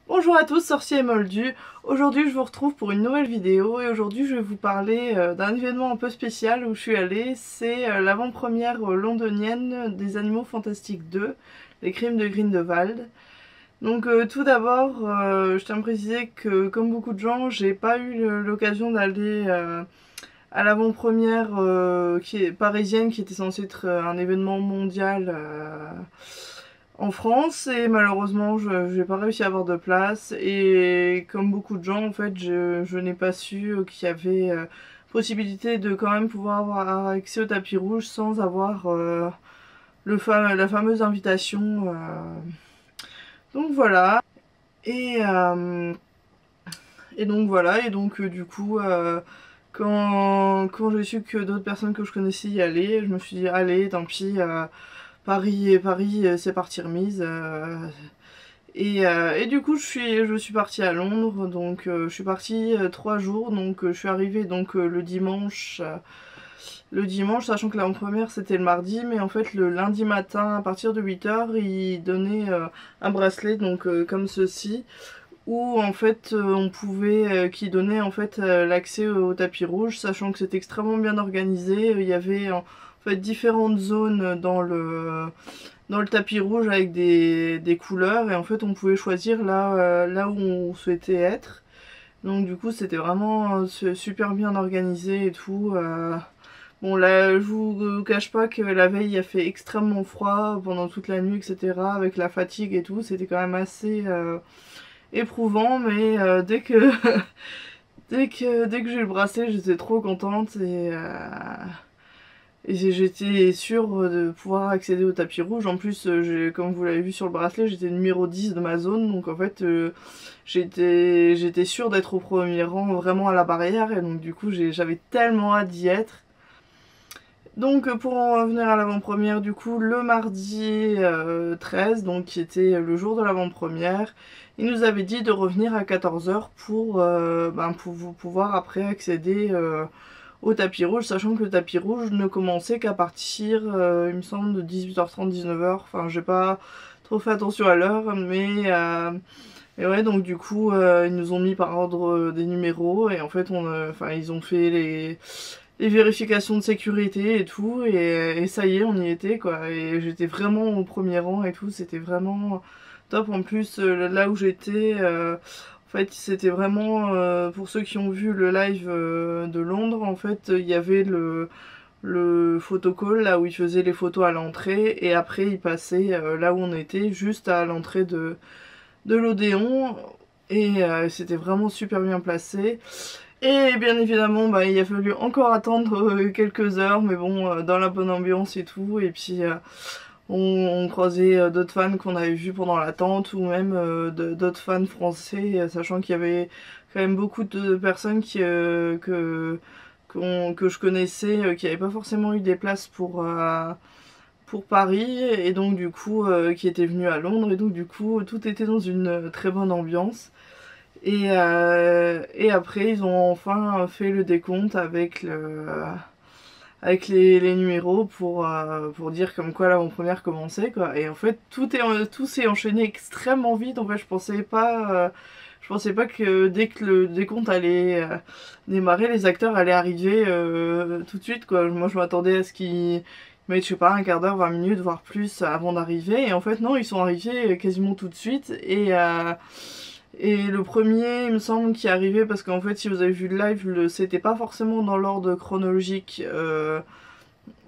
Bonjour à tous, sorciers et moldus. Aujourd'hui je vous retrouve pour une nouvelle vidéo et aujourd'hui je vais vous parler d'un événement un peu spécial où je suis allée. C'est l'avant-première londonienne des Animaux Fantastiques 2, les Crimes de Grindelwald. Donc tout d'abord, je tiens à préciser que comme beaucoup de gens, j'ai pas eu l'occasion d'aller à l'avant-première qui est parisienne, qui était censée être un événement mondial en France, et malheureusement je n'ai pas réussi à avoir de place, et comme beaucoup de gens en fait je n'ai pas su qu'il y avait possibilité de quand même pouvoir avoir accès au tapis rouge sans avoir la fameuse invitation. Donc voilà. Et, euh, et donc voilà, et donc du coup quand j'ai su que d'autres personnes que je connaissais y allaient, je me suis dit allez tant pis, Paris c'est partie remise. Et du coup je suis partie à Londres, donc je suis partie 3 jours, donc je suis arrivée donc le dimanche, sachant que l'avant-première c'était le mardi, mais en fait le lundi matin à partir de 8 h ils donnaient un bracelet donc comme ceci, où en fait on pouvait, qui donnait en fait l'accès au tapis rouge, sachant que c'était extrêmement bien organisé. Il y avait en fait différentes zones dans le tapis rouge avec des couleurs, et en fait on pouvait choisir là où on souhaitait être. Donc du coup c'était vraiment super bien organisé et tout. Bon là je vous cache pas que la veille il a fait extrêmement froid pendant toute la nuit, etc. Avec la fatigue et tout, c'était quand même assez éprouvant, mais dès que j'ai eu le bracelet j'étais trop contente, et j'étais sûre de pouvoir accéder au tapis rouge. En plus, comme vous l'avez vu sur le bracelet, j'étais numéro 10 de ma zone. Donc en fait, j'étais sûre d'être au premier rang, vraiment à la barrière. Et donc du coup, j'avais tellement hâte d'y être. Donc pour en revenir à l'avant-première, du coup, le mardi 13, donc qui était le jour de l'avant-première, il nous avait dit de revenir à 14 h pour pouvoir après accéder au tapis rouge, sachant que le tapis rouge ne commençait qu'à partir, il me semble, de 18h30, 19 h. Enfin, j'ai pas trop fait attention à l'heure, mais ouais, donc du coup, ils nous ont mis par ordre des numéros, et en fait, ils ont fait les vérifications de sécurité et tout, et ça y est, on y était, quoi. Et j'étais vraiment au premier rang et tout, c'était vraiment top. En plus, là où j'étais, en fait, c'était vraiment, pour ceux qui ont vu le live de Londres, en fait, il y avait le photocall, là où il faisait les photos à l'entrée, et après il passait là où on était, juste à l'entrée de l'Odéon, et c'était vraiment super bien placé. Et bien évidemment, il a fallu encore attendre quelques heures, mais bon, dans la bonne ambiance et tout. Et puis, on croisait d'autres fans qu'on avait vus pendant l'attente, ou même d'autres fans français, sachant qu'il y avait quand même beaucoup de personnes que je connaissais, qui n'avaient pas forcément eu des places pour Paris, et donc du coup, qui étaient venus à Londres. Et donc du coup, tout était dans une très bonne ambiance. Et après, ils ont enfin fait le décompte avec les numéros pour dire comme quoi l'avant-première commençait, quoi. Et en fait, tout s'est enchaîné extrêmement vite. En fait, je pensais pas que dès que le décompte allait démarrer, les acteurs allaient arriver tout de suite, quoi. Moi, je m'attendais à ce qu'ils mettent, je sais pas, un quart d'heure, 20 minutes, voire plus avant d'arriver. Et en fait, non, ils sont arrivés quasiment tout de suite. Et le premier, il me semble, qui est arrivé, parce qu'en fait, si vous avez vu le live, c'était pas forcément dans l'ordre chronologique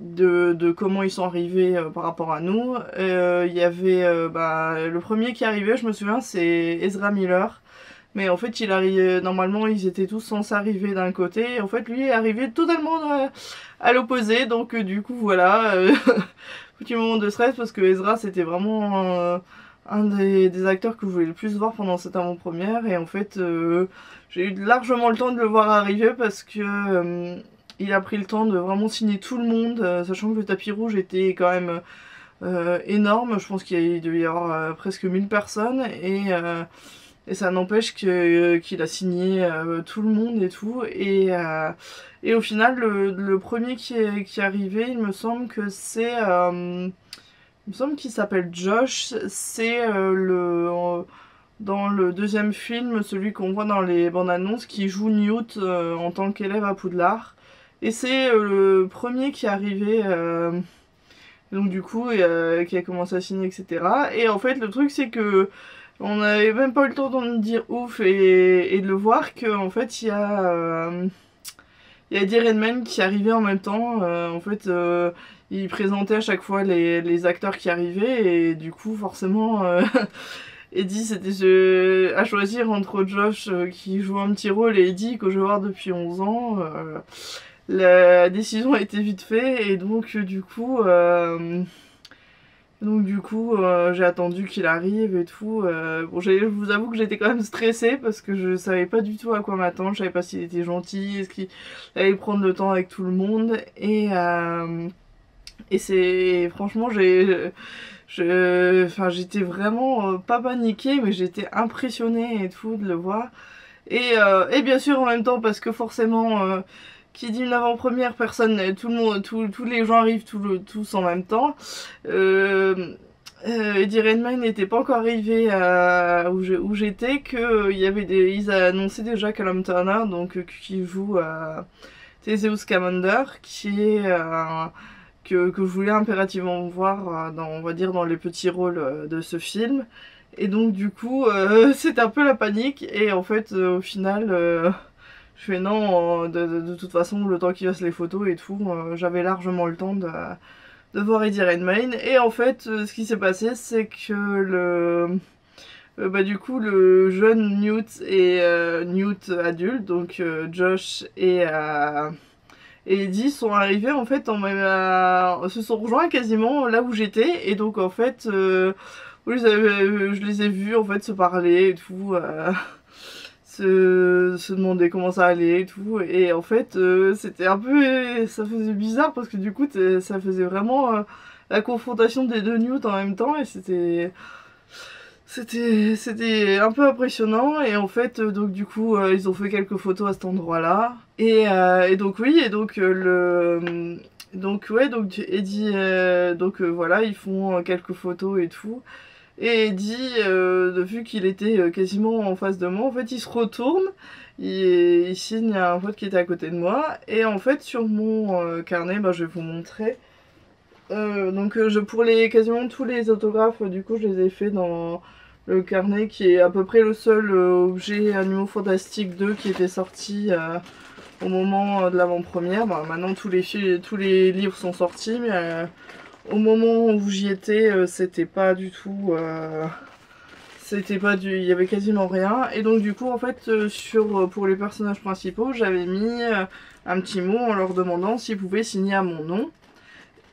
de comment ils sont arrivés par rapport à nous. Il y avait le premier qui arrivait, je me souviens, c'est Ezra Miller. Mais en fait, normalement, ils étaient tous censés arriver d'un côté. Et en fait, lui est arrivé totalement à l'opposé. Donc, du coup, voilà. Petit moment de stress, parce que Ezra, c'était vraiment un des acteurs que je voulais le plus voir pendant cette avant-première. Et en fait, j'ai eu largement le temps de le voir arriver, parce que il a pris le temps de vraiment signer tout le monde, sachant que le tapis rouge était quand même énorme. Je pense qu'il devait y avoir presque 1000 personnes, et ça n'empêche qu'il a signé tout le monde et tout. Et au final, le premier qui est arrivé, il me semble que c'est... il me semble qu'il s'appelle Josh. C'est dans le deuxième film, celui qu'on voit dans les bandes annonces, qui joue Newt en tant qu'élève à Poudlard. Et c'est le premier qui est arrivé, donc du coup, qui a commencé à signer, etc. Et en fait, le truc, c'est que on n'avait même pas eu le temps d'en dire ouf et de le voir qu'en fait, il y a Eddie Redmayne qui arrivait en même temps. En fait, il présentait à chaque fois les acteurs qui arrivaient et du coup, forcément... Eddie, c'était à choisir entre Josh qui joue un petit rôle et Eddie que je vois depuis 11 ans. La décision a été vite faite et donc du coup j'ai attendu qu'il arrive et tout. Bon, je vous avoue que j'étais quand même stressée parce que je savais pas du tout à quoi m'attendre. Je savais pas s'il était gentil, est-ce qu'il allait prendre le temps avec tout le monde et c'est franchement j'étais vraiment pas paniquée, mais j'étais impressionnée et tout de le voir. Et bien sûr en même temps parce que forcément qui dit une avant-première, tout le monde, tous les gens arrivent tous en même temps. Eddie Redmayne n'était pas encore arrivé où j'étais, ils annonçaient déjà Callum Turner, donc qui joue Theseus Scamander, qui est que je voulais impérativement voir on va dire dans les petits rôles de ce film. Et donc du coup c'était un peu la panique et en fait au final je fais non, de toute façon le temps qu'il fasse les photos et tout, j'avais largement le temps de voir Eddie Redmayne. Et en fait ce qui s'est passé c'est que du coup le jeune Newt et Newt adulte, donc Josh et Eddie sont arrivés en fait se sont rejoints quasiment là où j'étais et donc en fait je les ai vus en fait se parler et tout, se demander comment ça allait et tout, et en fait c'était un peu, ça faisait bizarre parce que du coup ça faisait vraiment la confrontation des deux Newt en même temps et c'était un peu impressionnant. Et en fait donc du coup ils ont fait quelques photos à cet endroit là et donc oui, et donc donc Eddie voilà, ils font quelques photos et tout. Et Eddie, vu qu'il était quasiment en face de moi, en fait il se retourne, il signe à un pote qui était à côté de moi, et en fait sur mon carnet, je vais vous montrer. Pour quasiment tous les autographes, du coup je les ai fait dans le carnet qui est à peu près le seul objet Animaux Fantastiques 2 qui était sorti au moment de l'avant-première. Maintenant tous les livres sont sortis, mais au moment où j'y étais, c'était pas du tout... il y avait quasiment rien. Et donc du coup en fait pour les personnages principaux, j'avais mis un petit mot en leur demandant s'ils pouvaient signer à mon nom.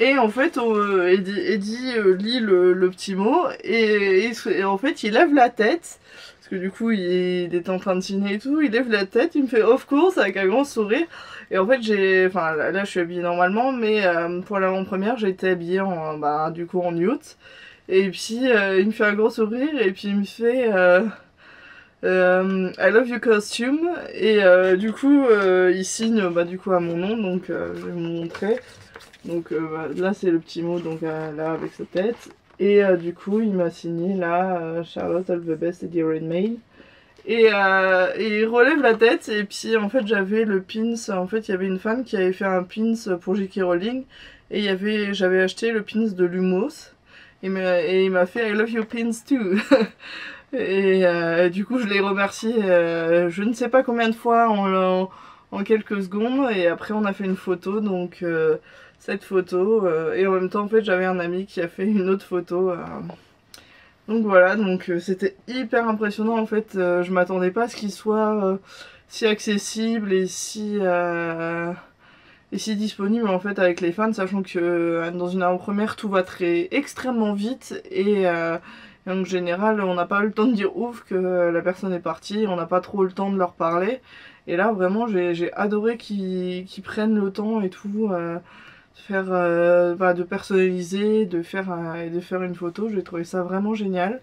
Et en fait Eddie lit le petit mot et en fait il lève la tête. Parce que du coup il était en train de signer et tout, il lève la tête, il me fait of course avec un grand sourire. Et en fait là je suis habillée normalement, mais pour l'avant-première j'étais habillée du coup en Newt. Et puis il me fait un gros sourire et puis il me fait I love your costume. Et du coup il signe du coup à mon nom, donc je vais vous montrer. Donc là c'est le petit mot, donc là avec sa tête. Et du coup il m'a signé là Charlotte all the best Eddie Redmayne. Et il relève la tête et puis en fait j'avais le pins, en fait il y avait une fan qui avait fait un pins pour J.K. Rowling et j'avais acheté le pins de Lumos et il m'a fait I love your pins too. Et du coup je l'ai remercié je ne sais pas combien de fois en quelques secondes, et après on a fait une photo, donc cette photo et en même temps en fait j'avais un ami qui a fait une autre photo. Donc voilà, donc c'était hyper impressionnant en fait, je m'attendais pas à ce qu'il soit si accessible et si disponible en fait avec les fans, sachant que dans une avant-première tout va extrêmement vite et en général on n'a pas eu le temps de dire ouf que la personne est partie, on n'a pas trop le temps de leur parler. Et là vraiment j'ai adoré qu'ils prennent le temps et tout, de personnaliser, de faire une photo. J'ai trouvé ça vraiment génial.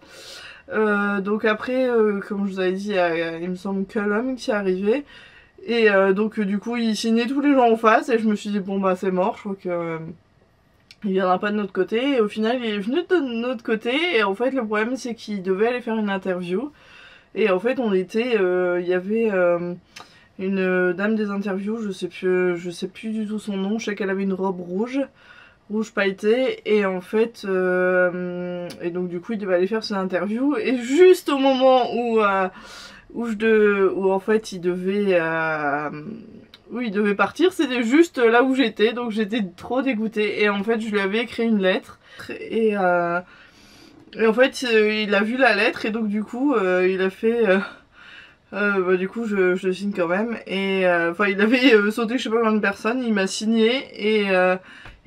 Donc après comme je vous avais dit, il me semble Callum qui est arrivé. Et donc du coup il signait tous les gens en face et je me suis dit bon c'est mort, je crois que il viendra pas de notre côté. Et au final il est venu de notre côté et en fait le problème c'est qu'il devait aller faire une interview. Et en fait on était, il y avait une dame des interviews, je sais plus du tout son nom, je sais qu'elle avait une robe rouge pailleté, et en fait et donc du coup il devait aller faire son interview, et juste au moment où en fait il devait partir, c'était juste là où j'étais, donc j'étais trop dégoûtée, et en fait je lui avais écrit une lettre, et en fait il a vu la lettre, et donc du coup il a fait bah, du coup je signe quand même, et enfin il avait sauté je sais pas combien de personnes, il m'a signé, et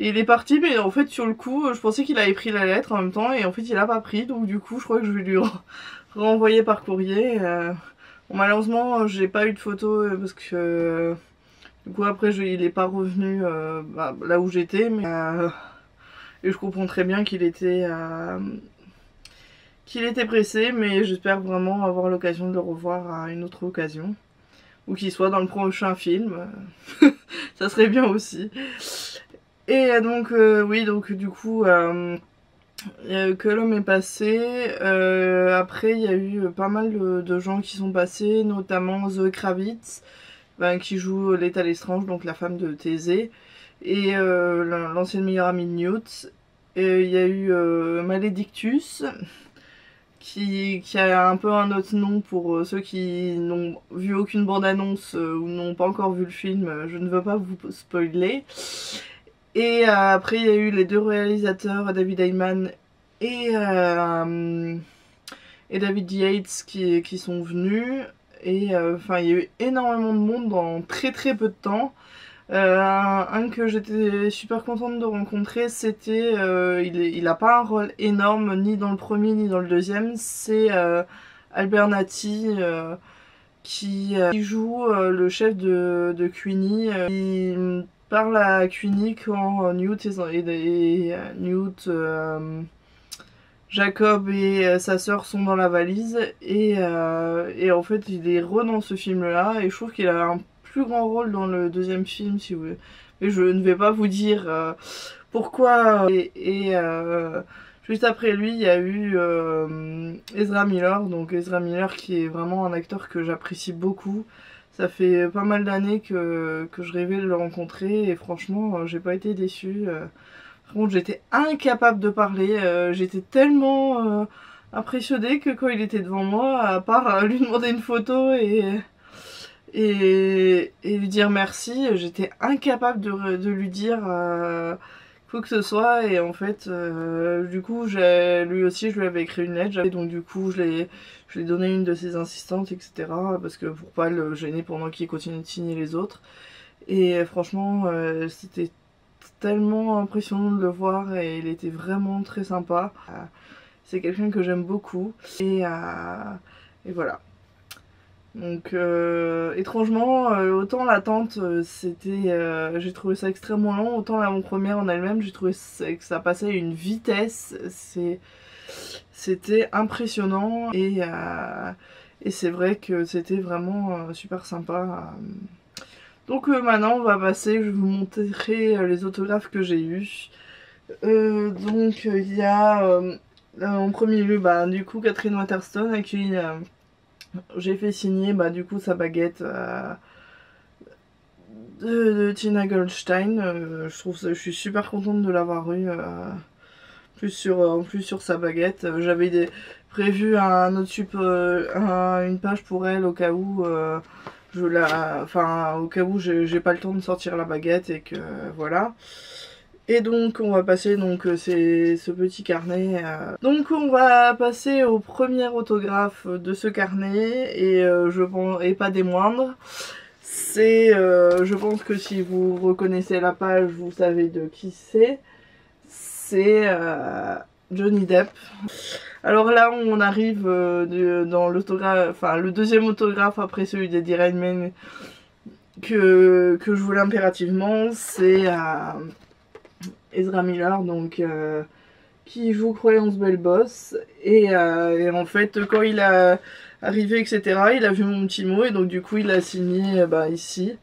il est parti, mais en fait sur le coup je pensais qu'il avait pris la lettre en même temps, et en fait il a pas pris, donc du coup je crois que je vais lui renvoyer par courrier. Bon, malheureusement j'ai pas eu de photo parce que du coup après il est pas revenu bah, là où j'étais, mais et je comprends très bien qu'il était pressé, mais j'espère vraiment avoir l'occasion de le revoir à une autre occasion, ou qu'il soit dans le prochain film. Ça serait bien aussi. Et donc oui, donc du coup que l'homme est passé. Après il y a eu pas mal de gens qui sont passés, notamment Zoe Kravitz, qui joue Leta Lestrange, donc la femme de Thésée, et l'ancienne meilleure amie de Newt. Et il y a eu Maledictus, qui a un peu un autre nom pour ceux qui n'ont vu aucune bande-annonce ou n'ont pas encore vu le film, je ne veux pas vous spoiler. Et après il y a eu les deux réalisateurs, David Ayman et David Yates qui sont venus. Et enfin il y a eu énormément de monde dans très peu de temps. Un que j'étais super contente de rencontrer, c'était, il a pas un rôle énorme ni dans le premier ni dans le deuxième, c'est Albert Nati, qui joue le chef de Queenie. Il parle à Queenie quand Newt Newt, Jacob et sa sœur sont dans la valise, et en fait il est dans ce film là, et je trouve qu'il a un plus grand rôle dans le deuxième film, si vous voulez. Mais je ne vais pas vous dire pourquoi. Juste après lui, il y a eu Ezra Miller. Donc Ezra Miller qui est vraiment un acteur que j'apprécie beaucoup. Ça fait pas mal d'années que je rêvais de le rencontrer, et franchement j'ai pas été déçue. Par contre j'étais incapable de parler, j'étais tellement impressionnée que quand il était devant moi, à part lui demander une photo et lui dire merci, j'étais incapable de lui dire quoi que ce soit. Et en fait du coup lui aussi je lui avais écrit une lettre, et donc du coup je lui ai donné une de ses assistantes, etc., parce que pour pas le gêner pendant qu'il continue de signer les autres. Et franchement c'était tellement impressionnant de le voir, et il était vraiment très sympa. C'est quelqu'un que j'aime beaucoup, et voilà. Donc étrangement, autant l'attente c'était, j'ai trouvé ça extrêmement long, autant l'avant-première en elle-même j'ai trouvé que ça passait à une vitesse, c'était impressionnant, et c'est vrai que c'était vraiment super sympa. Donc maintenant on va passer, je vais vous montrer les autographes que j'ai eus. Donc il y a en premier lieu du coup Catherine Waterston, à qui j'ai fait signer du coup sa baguette de Tina Goldstein. Je suis super contente de l'avoir eu, en plus sur sa baguette. J'avais prévu une page pour elle au cas où au cas où j'ai pas le temps de sortir la baguette, et que voilà. Et donc on va passer, donc c'est ce petit carnet. Donc on va passer au premier autographe de ce carnet, et pas des moindres. C'est, je pense que si vous reconnaissez la page, vous savez de qui c'est. C'est Johnny Depp. Alors là on arrive dans l'autographe, enfin le deuxième autographe après celui d'Eddie Redmayne que je voulais impérativement. C'est Ezra Miller, donc qui joue Croyance Belle Boss, et en fait quand il a arrivé, etc., il a vu mon petit mot, et donc du coup il a signé ici.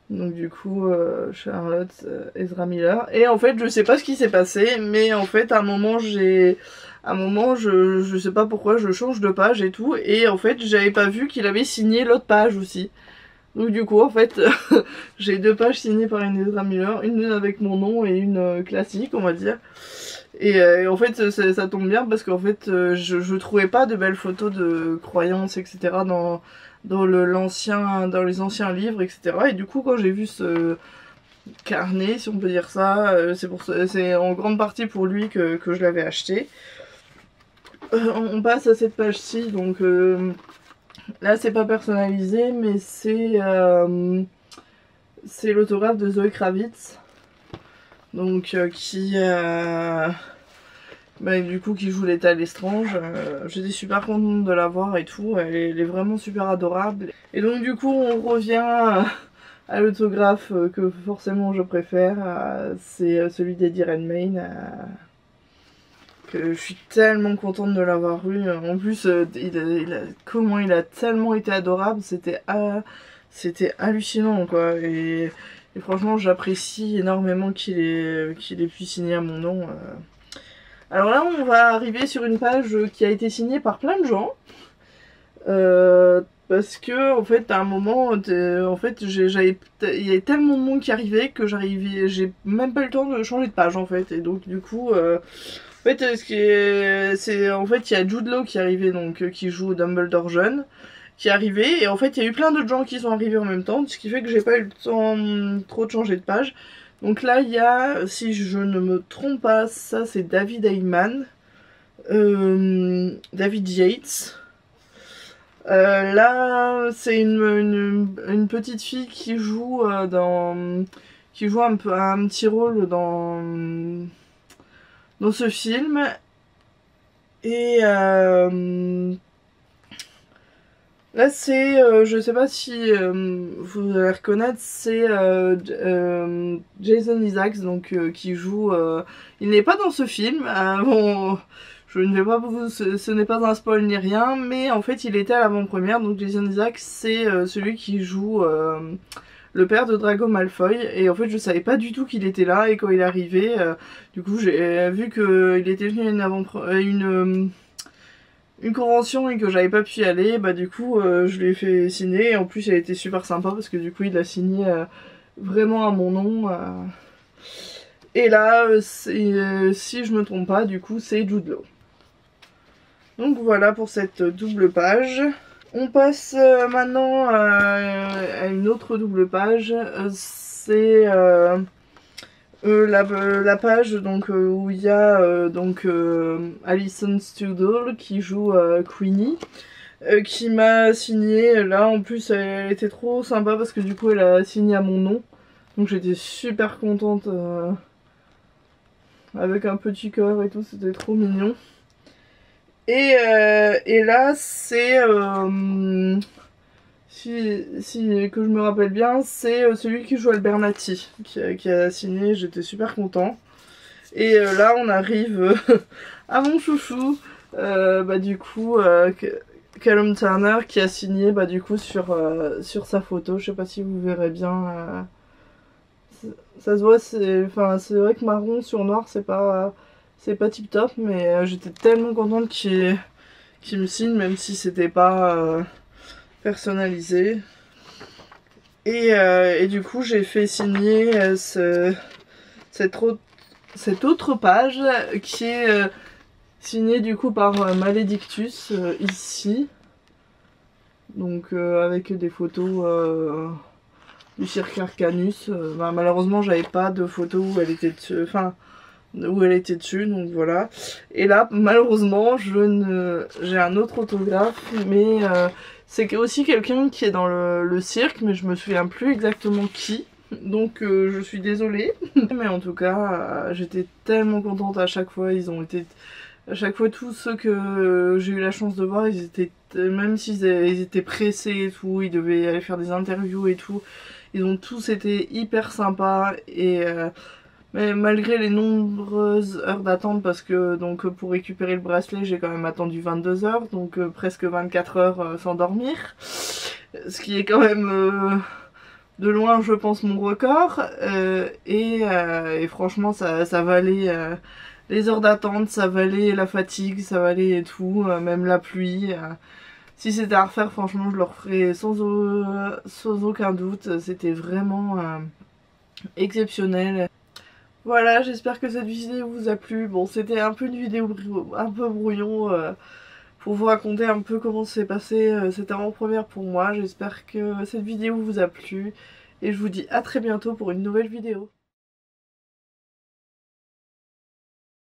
Donc du coup Charlotte Ezra Miller. Et en fait je sais pas ce qui s'est passé, mais en fait à un moment j'ai à un moment, je sais pas pourquoi, je change de page et tout, et en fait, j'avais pas vu qu'il avait signé l'autre page aussi. Donc du coup, en fait, j'ai 2 pages signées par une Ezra Miller, une avec mon nom et une classique, on va dire. Et en fait, ça tombe bien parce qu'en fait, je trouvais pas de belles photos de croyances, etc. dans les anciens livres, etc. Et du coup, quand j'ai vu ce carnet, si on peut dire ça, c'est en grande partie pour lui que je l'avais acheté. On passe à cette page-ci, donc là c'est pas personnalisé, mais c'est l'autographe de Zoé Kravitz, donc du coup qui joue l'état Lestrange. J'étais super contente de la voir et tout, elle est vraiment super adorable. Et donc du coup on revient à l'autographe que forcément je préfère, c'est celui d'Eddie Redmayne. Que je suis tellement contente de l'avoir eu. En plus, comment il a tellement été adorable, c'était hallucinant quoi. Et franchement, j'apprécie énormément qu'il ait pu signer à mon nom. Alors là, on va arriver sur une page qui a été signée par plein de gens. Parce que en fait à un moment en fait il y avait tellement de monde qui arrivait que j'ai même pas eu le temps de changer de page en fait. Et donc du coup en fait, en fait, il y a Jude Law qui est arrivé, donc qui joue Dumbledore jeune, qui est arrivé, et en fait, il y a eu plein d'autres gens qui sont arrivés en même temps, ce qui fait que j'ai pas eu le temps trop de changer de page. Donc là, il y a, si je ne me trompe pas, ça c'est David Heyman, David Yates. Là, c'est une petite fille qui joue qui joue un petit rôle dans ce film. Et là c'est, je sais pas si vous allez reconnaître, c'est Jason Isaacs, donc qui joue, il n'est pas dans ce film, bon, je ne vais pas ce n'est pas un spoil ni rien, mais en fait il était à l'avant-première. Donc Jason Isaacs c'est celui qui joue le père de Draco Malfoy, et en fait je savais pas du tout qu'il était là, et quand il est arrivé, du coup j'ai vu qu'il était venu à une convention et que j'avais pas pu y aller, bah du coup je lui ai fait signer, et en plus elle était super sympa parce que du coup il a signé vraiment à mon nom. Et là, si je me trompe pas, du coup c'est Jude Law. Donc voilà pour cette double page. On passe maintenant à une autre double page. C'est la page donc, où il y a Alison Studle qui joue Queenie, qui m'a signé. Là en plus elle était trop sympa parce que du coup elle a signé à mon nom. Donc j'étais super contente, avec un petit cœur et tout, c'était trop mignon. Et là c'est que je me rappelle bien, c'est celui qui joue Albernati qui a signé. J'étais super content. Et là on arrive à mon chouchou, du coup Callum Turner, qui a signé du coup sur sa photo. Je sais pas si vous verrez bien, ça se voit, c'est vrai que marron sur noir c'est pas tip top, mais j'étais tellement contente qu'il me signe, même si c'était pas personnalisé. Et du coup j'ai fait signer cette autre page qui est signée du coup par Maledictus, ici, donc avec des photos du Cirque Arcanus. Malheureusement j'avais pas de photo où elle était dessus, donc voilà. Et là malheureusement j'ai un autre autographe, mais c'est aussi quelqu'un qui est dans le cirque, mais je me souviens plus exactement qui, donc je suis désolée. Mais en tout cas j'étais tellement contente à chaque fois. À chaque fois tous ceux que j'ai eu la chance de voir, ils étaient, même s'ils étaient pressés et tout, ils devaient aller faire des interviews et tout, ils ont tous été hyper sympas. Et mais malgré les nombreuses heures d'attente, parce que donc pour récupérer le bracelet j'ai quand même attendu 22 heures, donc presque 24 heures sans dormir, ce qui est quand même de loin je pense mon record, et franchement ça valait Les heures d'attente, ça valait la fatigue, ça valait tout, même la pluie. Si c'était à refaire, franchement, je le referais sans aucun doute. C'était vraiment exceptionnel. Voilà, j'espère que cette vidéo vous a plu. Bon, c'était un peu une vidéo un peu brouillon pour vous raconter un peu comment s'est passé cette avant-première pour moi. J'espère que cette vidéo vous a plu et je vous dis à très bientôt pour une nouvelle vidéo.